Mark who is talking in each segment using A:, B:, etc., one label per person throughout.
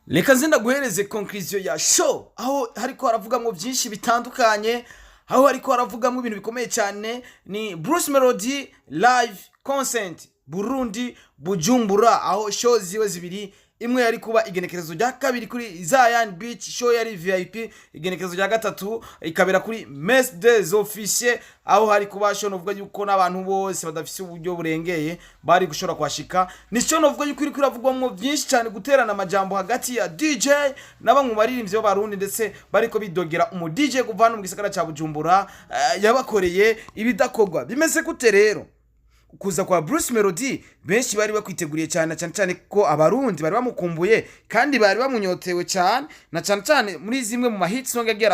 A: Reka nze ndaguhereze conclusion ya show aho hariko haravugamwo byinshi bitandukanye, aho hariko haravugamwo ibintu bikomeye cyane. Ni Bruce Melody live concert Burundi Bujumbura, aho show ziwe zibiri, imwe yari kuba igenekerezo rya kabiri kuri Zion Beach, show yari VIP, igenekerezo rya gatatu ikabera kuri Mes des Officiers, aho hari kuba show novuga yuko n'abantu bose badafise uburyo burengeye bari gushora kwashika. Ni show novuga yuko iri kuravugwamwo byinshi cyane, guterana amajambo hagati ya DJ n'abamwe baririmbye b'abarundi, ndetse bariko bidogera umu DJ kuvana mu gisagara ca Bujumbura yabakoreye ibidakogwa. Bimeze gute rero kuza kwa Bruce Melody? Benshi bari bakwiteguriye cyane ko abarundi bari bamukumbuye kandi bari bamunyotewe cyane, na cyane muri zimwe mu hit song yagiye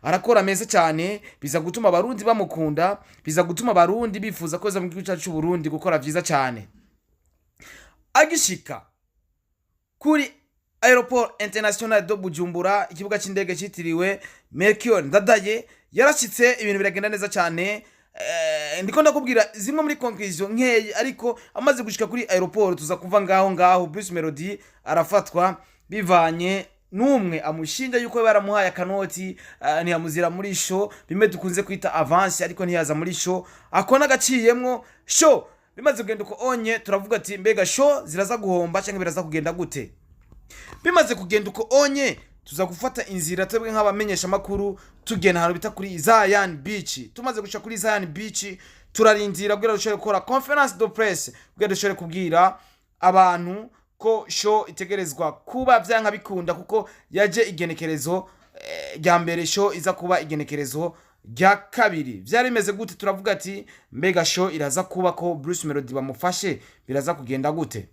A: arakora meza cyane, biza gutuma abarundi bamukunda, biza gutuma abarundi bifuza koza mu gihugu cyacu Burundi gukora vyiza cyane. Agishika kuri Aeroport International de Bujumbura, ikibuga c'indege citiriwe Melchior Ndadaye, yarashitse ibintu biragenda neza cyane. Ndiko ndakubwira zimwe muri conclusion nkeye, ariko amaze gushika kuri aeroport tuza kuva ngaho Bruce Melody arafatwa bivanye numwe amushinja yuko baramuhaye akanoti, ntiyamuzira muri show, bimwe dukunze kwita avance, ariko ntiyaza muri show, akona gaciyemwo show. Bimaze kugenda uko onye turavuga ati mbega show ziraza guhomba cyangwa biraza kugenda gute? Bimaze kugenda uko onye tuza gufata inzira twebwe nk'abamenyesha makuru tugena ahantu bita kuri Zion Beach. Tumaze gushika kuri Zion Beach turarindira kugira dushobore gukora conference de presse, kugira dushobore kubwira abantu ko show itegerezwa kuba vyanka bikunda, kuko yaje igenekerezo rya mbere, show iza kuba igenekerezo rya kabiri. Vyari bimeze gute? Turavuga ati mbega show iraza kuba ko Bruce Melody bamufashe, biraza kugenda gute?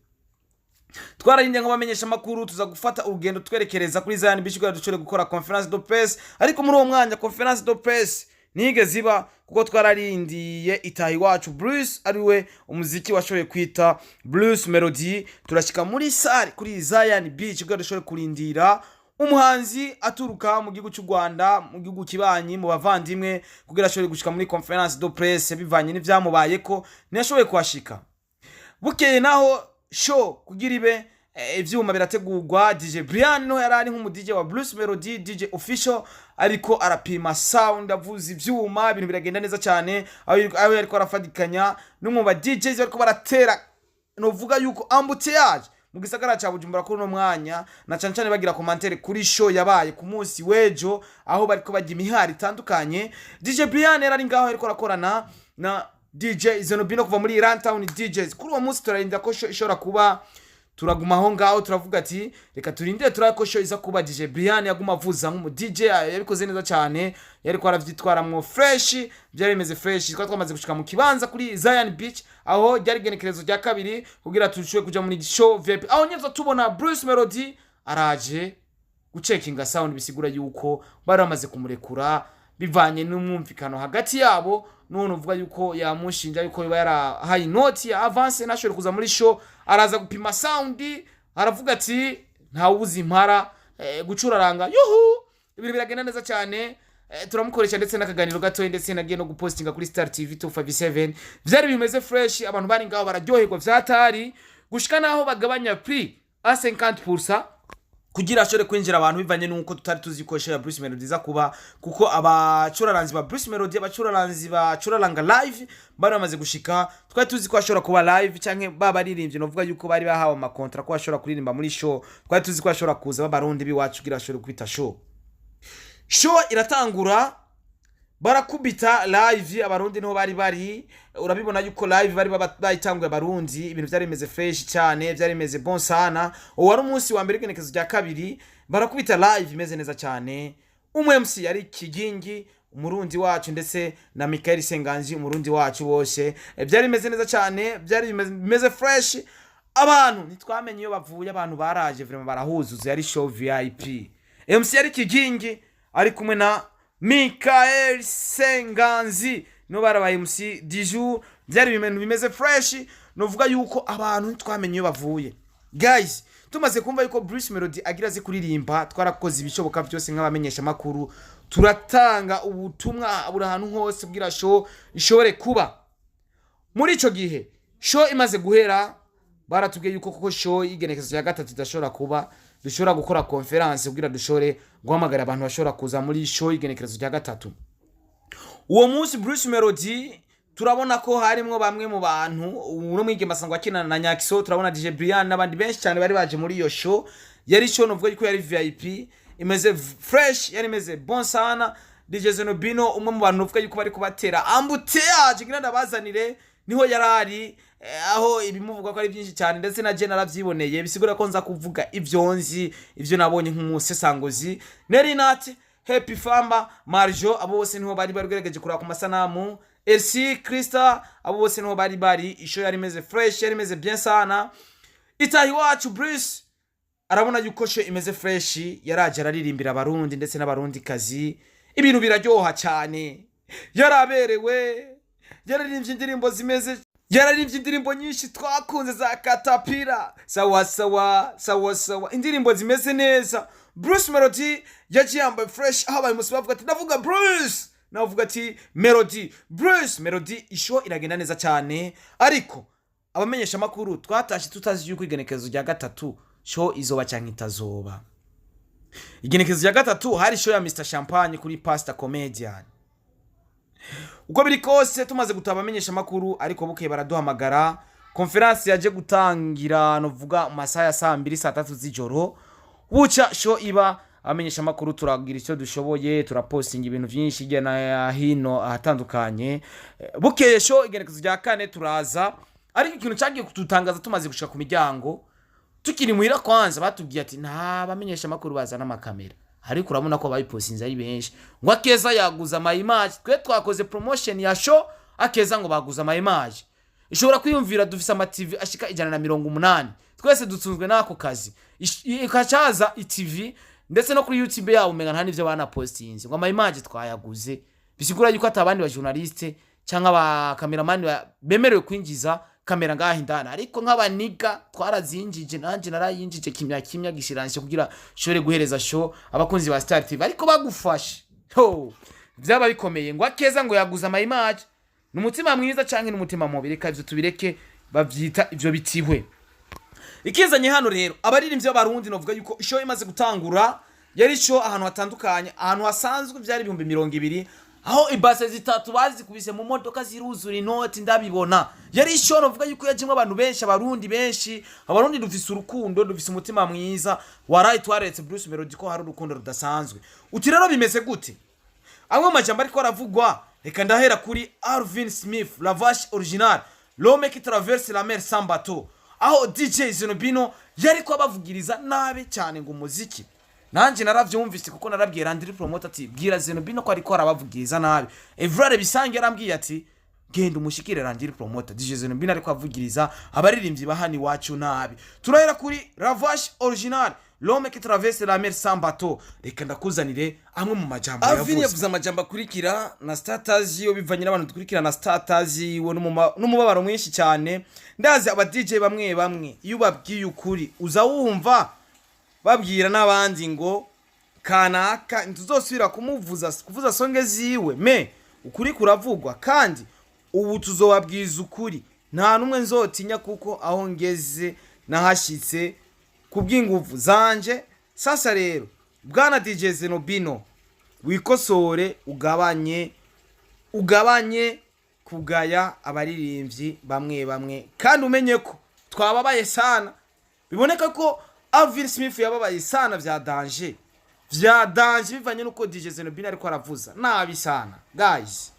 A: Twararinde nk'abamenyesha makuru tuza gufata urugendo twerekereza kuri Zion Beach kugira dushobore gukora conference de presse, ariko muri uwo mwanya conference de presse nige ziba, kuko twararindiye itahi wacu Bruce ariwe umuziki washoboye kwita Bruce Melody. Turashika muri sare kuri Zion Beach kugira dushobore kurindira umuhanzi aturuka mu gihugu cy'u Rwanda, mu gihugu kibanyi, mu bavandimwe, kugira ashobore gushika muri conference de presse bivanye n'ivyamubaye ko ntiyashoboye kwashika. Bukeye naho show kugira ibe ivyuma birategurwa, DJ Brian no yarari nk'umu DJ wa Bruce Melody, DJ official, ariko arapima sound, avuza ivyuma, ibintu biragenda neza cyane, aho yariko arafadikanya n'umwe ba DJs bariko baratera novuga yuko embouteillage mu gisagara ca Bujumbura kuri no mwanya, na cyane bagira commentaire kuri show yabaye ku munsi wejo, aho bariko bajya imihari itandukanye. DJ Brian yarari ngaho yariko arakorana na DJ Zenobino kuva muri Town DJs. Kuri uwo munsi turarinda ko show ishora kuba, turaguma aho ngaho turavuga ati reka turindire turako show iza kuba. DJ Brian yaguma avuza nk'umu DJ, yabikoze neza cyane, yariko aravyitwaramwo fresh, byari bimeze fresh. Twamaze gushika mu kibanza kuri Zion Beach, aho ryari genekerezo rya kabiri kugira tushwe kuja muri show VIP. Aho nyezo tubona Bruce Melody araje gucekinga sound, bisigura yuko bari bamaze kumurekura bivanye n'umwumvikano hagati yabo, none uvuga yuko yamushinja yuko yoba yarahaye inoti ya avance nashobora kuza muri show. Araza gupima sound, aravuga ati nta wuzi impara gucuraranga, yuhu ibintu biragenda neza cyane. Turamukoresha ndetse n'akaganiro gato, ndetse nagiye no gupostinga kuri Star TV 257. Vyari bimeze fresh, abantu bari ngaho bararyoherwa vyatari gushika naho bagabanya prix a 50% kugira ashore kwinjira abantu, bivanye nuko tutari tuzi ko show ya Bruce Melody za kuba, kuko abacuraranzi ba Bruce Melody, abacuraranzi bacuraranga live bari bamaze gushika. Twari tuzi ko ashora kuba live canke babaririmbye novuga yuko bari bahawe amakontra ko ashora kuririmba muri show. Twari tuzi ko ashora kuza b'abarundi biwacu kugira ashore kwita show. Show iratangura, barakubita live, abarundi niho bari urabibona yuko live bari bayitanguye abarundi, ibintu byari bimeze fresh cyane, byari bimeze bon sana. Wari umunsi wa mbere genekezo rya kabiri, barakubita live imeze neza cyane. MC yari Kigingi umurundi wacu, ndetse na Michael Senganji umurundi wacu bose, byari bimeze neza cyane, byari bimeze fresh. Abantu nitwamenye iyo bavuye, abantu baraje vraiment barahuzuza, yari show VIP. MC yari Kigingi ari kumwe na Michael Senganzi no barabaye MC Diju, byari ibintu bimeze fresh. Novuga yuko abantu ntitwamenye iyo bavuye. Guys, tumaze kumva yuko Bruce Melody agira ze kuririmba, twarakoze ibishoboka byose nk'abamenyesha makuru, turatanga ubutumwa buri ahantu hose bwira show ishobore kuba. Muri ico gihe show imaze guhera, baratubwiye yuko koko show y'igenekerezo ya gatatu idashobora kuba, dushobora gukora conference kugira dushore guhamagara abantu bashobora kuza muri show y'igenekerezo ya gatatu. Uwo munsi Bruce Melody turabona ko harimo bamwe mu bantu, uno mwige masangwa kinana na Nyakiso, turabona DJ Brian n'abandi benshi cyane bari baje muri iyo show. Yari show novuga yuko yari VIP, imeze fresh, yari imeze bon sana. DJ Zenobino umwe mu bantu novuga yuko bari kubatera ambuteage ngira ndabazanire niho yarari, aho ibimuvuga ko ari byinshi cyane, ndetse na je naravyiboneye, bisigura ko nza kuvuga ivyonzi ivyo nabonye nk'umusesangozi. Nerinate Happy Famba Marjo abo bose niho bari barugerageje kuraba ku masanamu. LC Krista abo bose niho bari isho yari imeze fresh, yari imeze bien sana. Itahi wacu Bruce arabona yuko show imeze fresh, yaraje araririmbira abarundi ndetse n'abarundi kazi, ibintu biraryoha cyane, yaraberewe, yararirimbye indirimbo zimeze, yararirimbye indirimbo nyinshi twakunze za Katapira, sawa sawa, indirimbo zimeze neza. Bruce Melody yagiye yambaye fresh, aho bari musibavuga ati ndavuga Bruce, navuga ati Melody, Bruce Melody. Isho iragenda neza cyane, ariko abamenyesha makuru twatashi tutazi yuko igenekerezo rya gatatu show izoba cyangwa itazoba. Igenekerezo rya gatatu hari show ya Mr Champagne kuri Pastor Comedian. Uko biri kose tumaze gutaba abamenyesha makuru, ariko bukeye baraduhamagara, conference yaje gutangira novuga masaha ya 2:00 z'ijoro. Buca show iba, abamenyesha makuru turagira icyo dushoboye, turapostinga ibintu byinshi igena hino ahatandukanye. Bukeye show igenekerezo rya kane turaza, ariko ikintu cyagiye kututangaza tumaze gushika ku miryango, tukiri muhira kwanza batubwiye ati nta bamenyesha makuru bazana amakamera, ariko urabona ko bayipostinze ari benshi, ngo Akeza yaguza ama image, twe twakoze promotion ya show, Akeza ngo baguza ama image. Ishobora kwiyumvira dufise ama TV ashika 180, twese dutsunzwe nako kazi, ikacaza iTV ndetse no kuri YouTube yawo umenga nta nivyo bana postinze, ngo ama image twayaguze. Bisigura yuko atabandi ba journaliste cyangwa ba cameraman bemerewe kwinjiza kamera ngaho indana, ariko nk'abaniga twarazinjije, nanje narayinjije kimya gishiranshe kugira shore guhereza show abakunzi ba Star TV, ariko bagufashe byaba bikomeye. Ngo Akeza ngo yaguza ama image, n'umutima mwiza canke n'umutima mubi, reka ivyo tubireke, bavyita ivyo bitihwe. Ikizanye hano rero abaririmbyi b'abarundi novuga yuko show imaze gutangura, yari show ahantu hatandukanye, ahantu hasanzwe byari 220, aho ibase zitatu bazikubise mu modoka ziruzura inoti ndabibona. Yari show novuga yuko yajimwe abantu benshi, abarundi benshi, abarundi dufise urukundo, dufise umutima mwiza, warayi twaretse Bruce Melody ko hari urukundo rudasanzwe. Uti rero bimeze gute? Amwe majambo ariko aravugwa, reka ndahera kuri AlvinSmith, la vache originale, l'homme qui traverse la mer sans bateau, aho DJ Zenobino yari ko abavugiriza nabe cyane ngo umuziki. Nanje naravyumvise kuko narabwiye Landry promoter ati bwira Zenobino ko ariko arabavugiriza nabi. Evrare bisange yarambwiye ati genda umushikire Landry promoter, DJ Zenobino ariko avugiriza abaririmbyi bahani wacu nabi. Turahera kuri la vache originale, l'homme qui traverse la mer sans bateau. Reka ndakuzanire amwe mu majambo yavuze. ALVIN yavuze amajambo akurikira na status yo bivanye n'abantu dukurikira na status wo n'umubabaro mwinshi cyane. Ndazi aba DJ bamwe iyo babwiye ukuri uza wumva babwira n'abandi ngo kanaka ntuzosubira kuvuza songe ziwe, me ukuri kuravugwa, kandi ubu tuzobabwiza ukuri, nta numwe nzotinya kuko aho ngeze nahashitse kubw'inguvu zanje. Sasa rero bwana DJ Zenobino wikosore, ugabanye kugaya abaririmbyi bamwe, kandi umenye ko twababaye sana. Biboneka ko AlvinSmith yababaye sana vya danger bivanye nuko DJ Zenobino ariko aravuza nabi sana guys.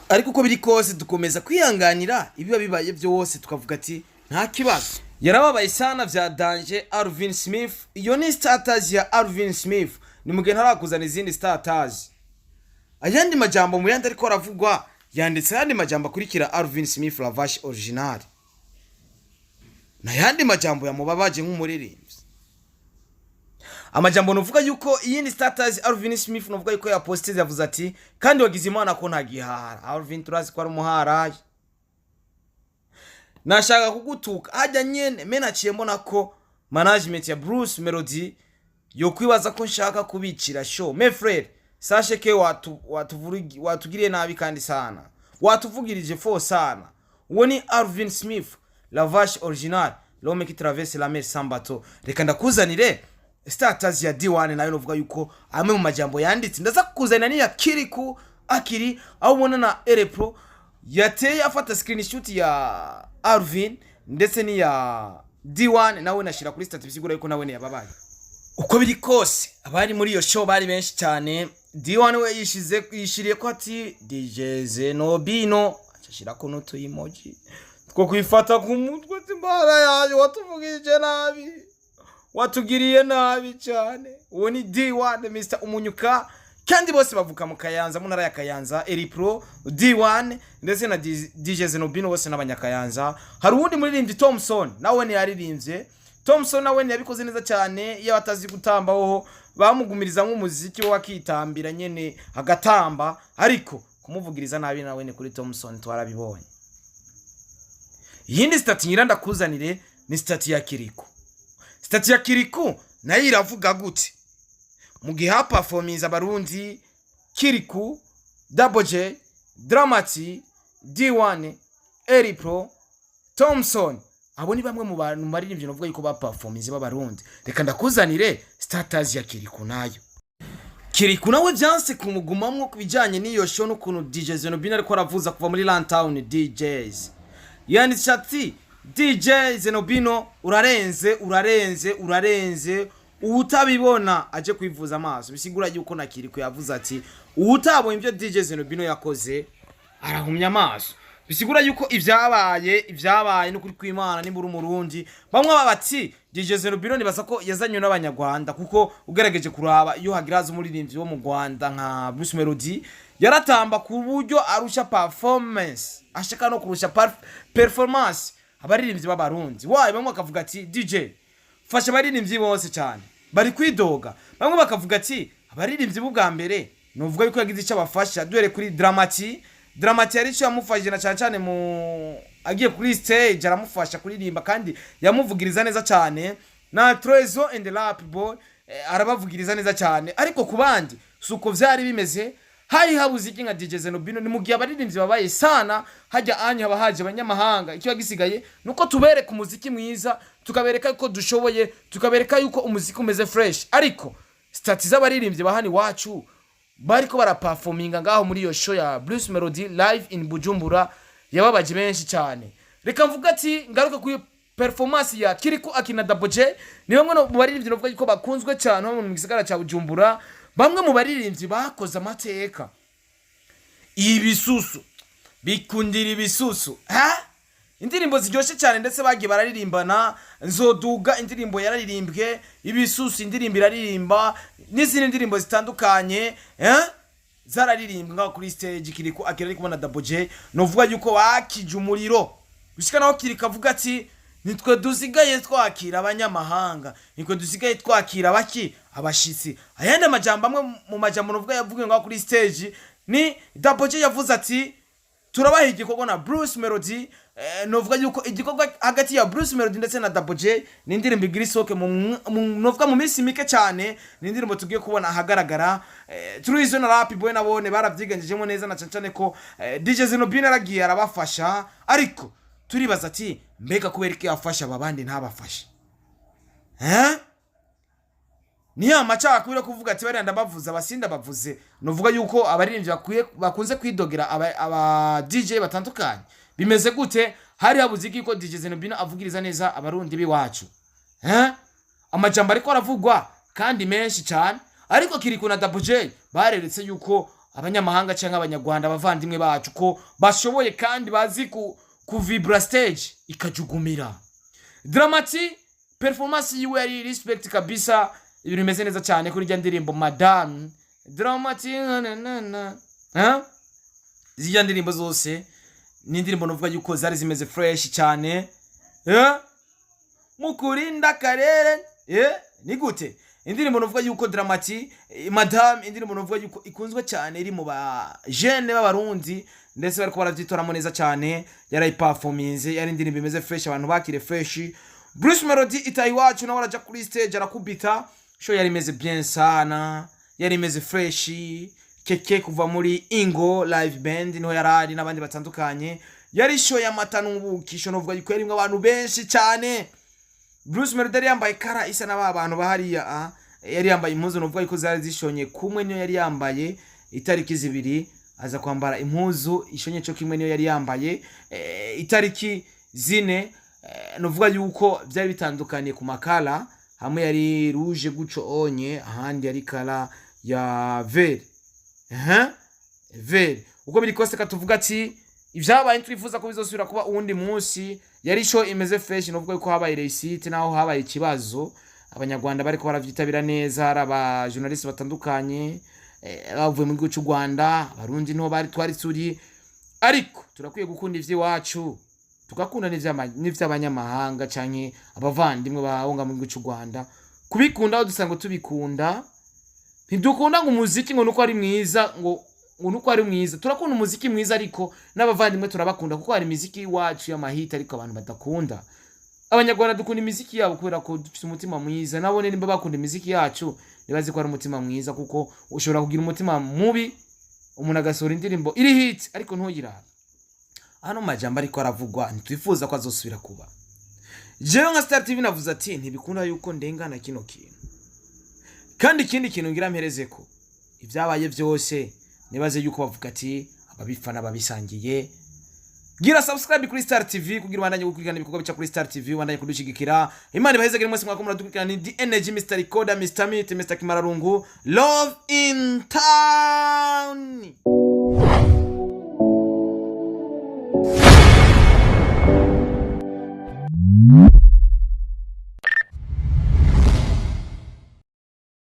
A: Ariko uko biri kose dukomeza kwihanganira ibiba bibaye byose, tukavuga ati nta kibazo. Yarababaye sana vya danger AlvinSmith. Iyo ni status ya AlvinSmith, ni mugena harakuzana izindi status. Ayandi majambo mu yandi ariko aravugwa, yanditse yandi majambo akurikira AlvinSmith la vache originale, na yandi majambo yamubabaje nk'umuririmbyi. Amajambo novuga yuko iyindi status AlvinSmith novuga yuko ya posted yavuze ati kandi wagize Imana ko ntagihara. Alvin turazi ko ari umuharaje, nashaka kugutuka hajya nyene menaciye mbona ko management ya Bruce Melody yo kwibaza ko nshaka kubicira show. My friend, sashe ke watugiriye nabi kandi sana, watuvugirije fo sana, uwo ni AlvinSmith la vache originale l'homme qui traverse la mer sans bateau. Reka ndakuzanire status ya D1 nayo novuga yuko amwe mu majambo yanditse ndaza kukuzanira ni ya Kirikou akiri aho ubona na Elepro yateye afata screenshot ya ALVIN ndetse ni ya D1 nawe nashira kuri status bisigura yuko nawe ne yababaye. Uko biri kose abari muri iyo show bari benshi cyane. D1 we yishiriye ko ati DJ Zenobino acashira ko nutu emoji two kwifata ku mutwe timbara yaje watuvugije nabi watugiriye nabi cyane. Uwo ni D1 Mr Umunyuka kandi bose bavuka mu Kayanza mu ntara ya Kayanza. Elepro D1 ndetse na DJ Zenobino bose n'abanyakayanza. Hari uwundi muririmbyi Thompson nawe ni yaririmbye. Thompson nawe ni yabikoze neza cyane iyo batazi gutambaho bamugumiriza nk'umuziki wo wakitambira nyene agatamba ariko kumuvugiriza nabi nawe ni kuri Thompson twarabibonye. Yindi stati nyiranda kuzanire ni stati ya Kirikou. Stati ya Kirikou nayo iravuga gute mu gihe ha performance abarundi Kirikou, Double J, Dramati, D1, Elepro, Thompson abo ni bamwe mu bantu maririmbye novuga yuko ba performance b'abarundi. Reka ndakuzanire status ya Kirikou nayo. Kirikou nawe byanse kumugumamwo kubijanye n'iyo show n'ukuntu DJ Zenobino ariko aravuza kuva muri Lantown DJs. Yani chati DJ Zenobino urarenze utabibona aje kwivuza amaso. Bisigura yuko na Kirikou yavuze ati utabonye ibyo DJ Zenobino yakoze arahumya amaso. Bisigura yuko ivyabaye no kuri kwimana ni muri umurundi bamwe babati DJ Zenobino nibaza ko yazanywe n'abanyarwanda kuko ugerageje kuraba iyo hagiraza umuririmbyi wo mu Rwanda nka Bruce Melody yaratamba ku buryo arusha performance ashaka no kurusha performance abaririmbyi b'abarundi. Waye bamwe bakavuga ati DJ fasha abaririmbyi bose cyane bari kwidoga. Bamwe bakavuga ati abaririmbyi b'ubwa mbere novuga yuko yagize icyo abafasha duhere kuri Dramati yari cyo yamufashije na cyane mu agiye kuri stage aramufasha kuririmba kandi yamuvugiriza neza cyane. Na Trezo and the Rap Boy arabavugiriza neza cyane ariko kubandi suko vyari bimeze. Hari habuze iki nka DJ Zenobino ni mugiye abaririmbyi babaye sana hajya anya habahaje abanyamahanga. Icyo gisigaye nuko tubereka umuziki mwiza tukabereka yuko dushoboye tukabereka yuko umuziki umeze fresh. Ariko stati z'abaririmbyi bahani wacu bariko bara performinga ngaho muri iyo show ya Bruce Melody live in Bujumbura yababaje benshi cyane. Reka mvuga ati ngaruka ku performance ya Kirikou akina Double J ni bamwe mu baririmbyi novuga yuko bakunzwe cyane mu gisagara cya Bujumbura. Bamwe mu baririmbyi bakoze amateka ibisusu bikundira ibisusu indirimbo ziryoshe cyane ndetse bagiye bararirimbana. Nzoduga indirimbo yararirimbwe, ibisusu indirimbo iraririmba n'izindi ndirimbo zitandukanye zararirimbwa kuri stage. Kirikou akira ari kubona Double J novuga yuko wakije umuriro bishika naho Kirikou avuga ati nitwe dusigaye twakira abanyamahanga, nitwe dusigaye twakira baki abashitsi. Ayandi amajambo amwe mu majambo novuga yavugiye ngaho kuri stage ni Double J yavuze ati turabaha igikorwa na Bruce Melody. Novuga yuko igikorwa hagati ya Bruce Melody ndetse na Double J ni indirimbo igirisoke novuga mu minsi mike cyane. Ni indirimbo tugiye kubona ahagaragara. Trezo na Rap Boy nabone baravyiganjejemo neza na cyane ko DJ Zenobino aragiye arabafasha ariko turibaza ati mbega kubereke yafasha abandi ntabafashe ni amacha kubira kuvuga ati bari ndabavuza abasinda bavuze. Novuga yuko abaririmbyi bakunze kwidogera aba DJ batandukanye. Bimeze gute hari habuze iki ko DJ Zenobino avugiriza neza abarundi biwacu amajambo ariko aravugwa kandi menshi cyane. Ariko Kirikou na Double J bareretse yuko abanyamahanga cyangwa abanyarwanda bavandimwe bacu ko bashoboye kandi bazi ku vibra stage ikajugumira. Dramati performance yiwe yari respect kabisa. Ibintu bimeze neza cyane kuri rya ndirimbo Madame Dramati zijya ndirimbo zose ni indirimbo novuga yuko zari zimeze fresh cyane mukurinda karere ni gute. Indirimbo novuga yuko Dramati Madame indirimbo novuga yuko ikunzwe cyane iri mu ba jeune b'abarundi ndetse bariko baravyitoramo neza cyane. Yari performance yari indirimbo imeze fresh abantu bakire fresh. Bruce Melody itayi wacu nawe araja kuri stage arakubita. Show yari imeze bien sana, yari imeze fresh. Keke kuva muri Ingo live band niho yarari n'abandi batandukanye. yari show ya mata n'ubukisho novuga yuko yarimwe abantu benshi cyane. Bruce Melody yari yambaye kara isa n'aba bantu bahariya yari yambaye impuzu novuga yuko zari zishonye kumwe niyo yari yambaye itariki zibiri aza kwambara impuzu ishonye cyo kimwe niyo yari yambaye itariki zine novuga yuko byari bitandukanye ku makala hamwe yari rouge guco onye ahandi yari kala ya vert vert uko biri kose katuvuga ati ibyabaye twifuza ko bizosubira kuba uwundi munsi yari show imeze fresh novuga yuko habaye réussite naho habaye ikibazo abanyarwanda bari ko baravyitabira neza hari aba journalist batandukanye bavuye mu gihugu cy'u Rwanda abarundi no bari twari turi ariko turakwiye gukunda ivy'iwacu tugakunda n'ivy'abanyamahanga canke abavandimwe bahonga mu gihugu cy'u Rwanda kubikunda dusanga tubikunda ntidukunda ngo umuziki ngo nuko ari mwiza ngo nuko ari mwiza turakunda umuziki mwiza ariko n'abavandimwe turabakunda kuko hari imiziki iwacu y'amahita ariko abantu badakunda abanyarwanda dukunda imiziki yabo kubera ko dufite umutima mwiza nabone nimba bakunda imiziki yacu nibazi ko ari umutima mwiza kuko ushobora kugira umutima mubi umuntu agasora indirimbo iri hit ariko ntugirana hano majambo ariko aravugwa ntitwifuza ko azosubira kuba jewe nka Star TV navuze ati ntibikunda yuko ndengana kino kintu kandi ikindi kintu ngira mpereze ko ibyabaye byose nibaze yuko bavuga ati ababifana babisangiye gira subscribe kuri Star TV kugira ubandanye gukurikirana ibikorwa bica kuri Star TV ubandanye kudushigikira Imana ibaheze gire mwese mwakomura dukurikirana ni The Energy Mr. Recorder Mr. Meat Mr. Kimararungu love in time.